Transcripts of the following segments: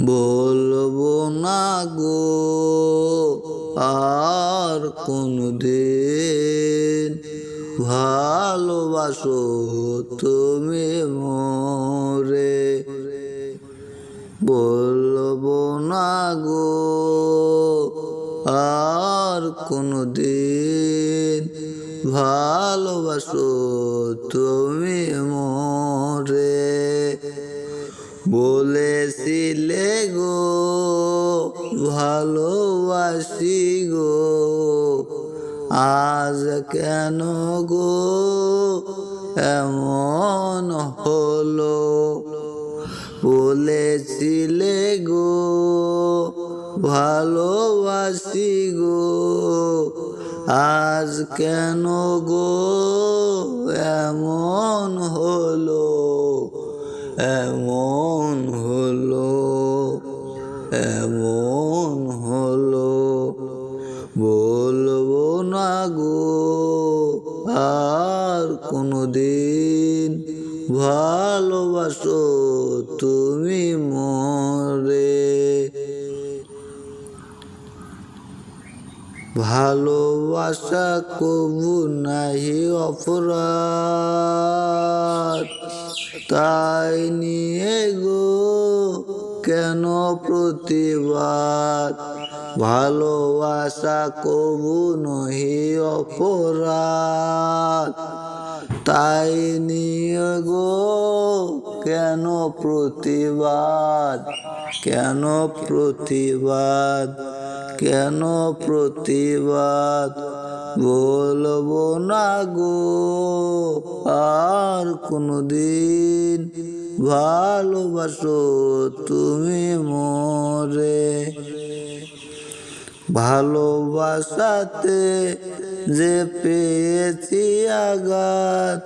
বলবো না গো আর কোনদিন ভালোবাসো তুমি মোরে। বলবো না গো আর কোনদিন ভালোবাসো তুমি মোরে। বলেছিলে গো ভালোবাসি গো, আজ কেন গো এমন হলো। বলেছিলে গো ভালোবাসি গো, আজ কেন গো এমন হলো, এমন হলো, এমন হলো। বলবো না গো আর কোনদিন ভালোবাসো তুমি মোরে। ভালোবাসা কবু নাহি অপরাধ, তাই নিয়ে গো কেন প্রতিবাদ। ভালোবাসা কবু নহি অপরাধ, তাই নিয়ে গো কেন প্রতিবাদ, কেন প্রতিবাদ, কেন প্রতিবাদ। বলবো না গো আর কোনদিন ভালোবাসো তুমি মোরে। ভালোবাসাতে যে পেয়েছি আঘাত,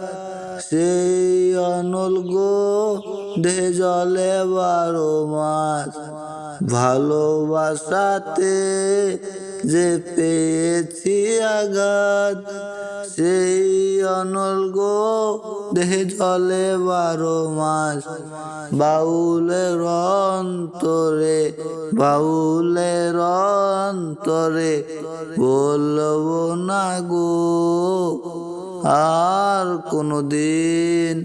সেই অনল গো দে জলে 12 মাস। ভালোবাসাতে যে পেয়েছি আঘাত, সেই অনল গো দেহ জলে 12 মাস। বাউলের অন্তরে, বাউলের অন্তরে বলবো না গো আর কোনদিন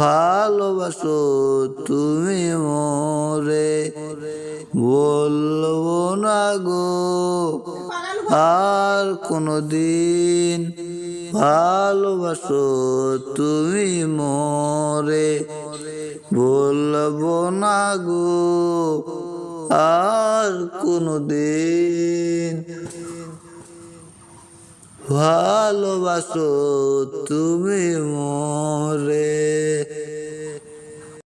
ভালোবাসো তুমি মোরে। বলবো না গো আর কোনদিন ভালোবাসো তুমি মোরে। বলবো না গো আর কোনদিন ভালোবাসো তুমি